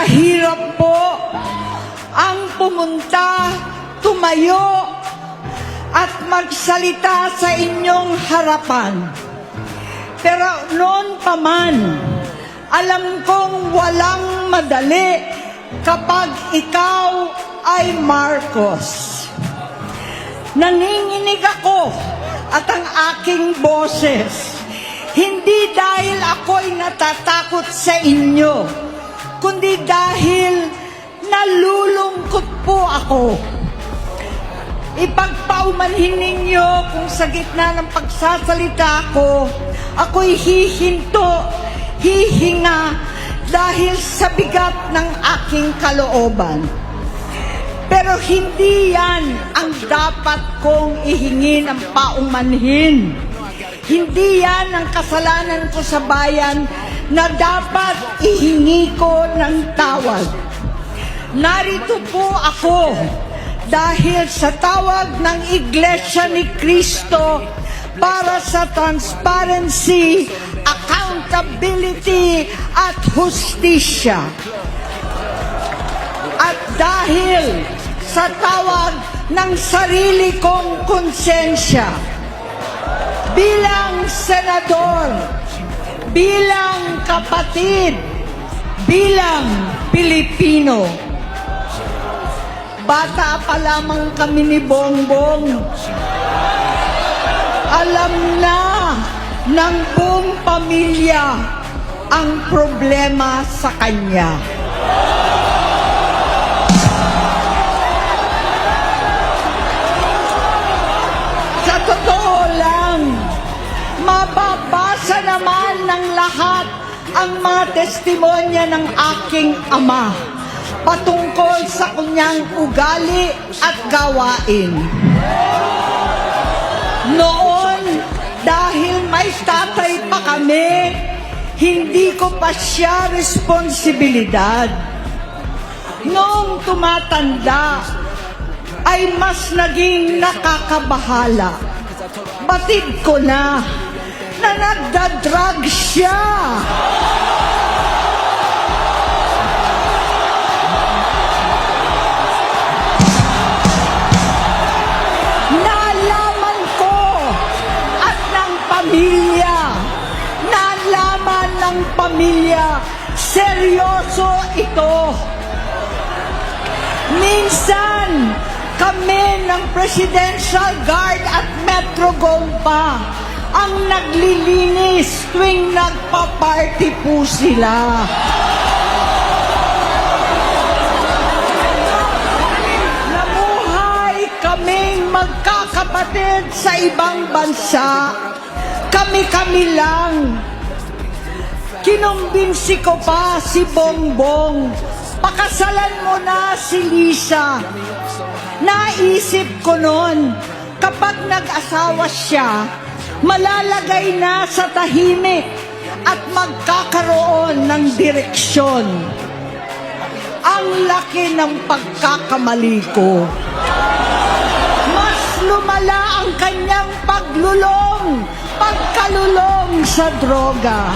Mahirap po ang pumunta, tumayo, at magsalita sa inyong harapan. Pero noon pa man, alam kong walang madali kapag ikaw ay Marcos. Nanginginig ako at ang aking boses, hindi dahil ako'y natatakot sa inyo, kundi dahil nalulungkot po ako. Ipagpaumanhin ninyo kung sa gitna ng pagsasalita ko, ako'y hihinto, hihinga dahil sa bigat ng aking kalooban. Pero hindi yan ang dapat kong ihingi ng paumanhin. Hindi yan ang kasalanan ko sa bayan na dapat ihingi ko ng tawad. Narito po ako dahil sa tawag ng Iglesia ni Cristo para sa transparency, accountability at hustisya. At dahil sa tawag ng sarili kong konsensya, bilang senador, bilang kapatid, bilang Pilipino. Bata pa lamang kami ni Bongbong. Alam na ng buong pamilya ang problema sa kanya. Sa totoo lang, mababasa naman ng lahat ang mga testimonya ng aking ama patungkol sa kanyang ugali at gawain. Noon, dahil may tatay pa kami, hindi ko pa siya responsibilidad. Noong tumatanda, ay mas naging nakakabahala. Batid ko na nagda-drug siya. Nalaman ko at ng pamilya, nalaman ng pamilya, seryoso ito. Minsan, kami ng Presidential Guard at Metro Gompa ang naglilinis tuwing nagpa-party po sila. Namuhay kaming magkakapatid sa ibang bansa. Kami-kami lang. Kinumbinsi ko pa si Bongbong, pakasalan mo na si Lisa. Naisip ko noon, kapag nag-asawa siya, malalagay na sa tahimik at magkakaroon ng direksyon. Ang laki ng pagkakamali ko. Mas lumala ang kanyang pagkalulong sa droga.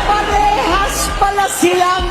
Parehas pala silang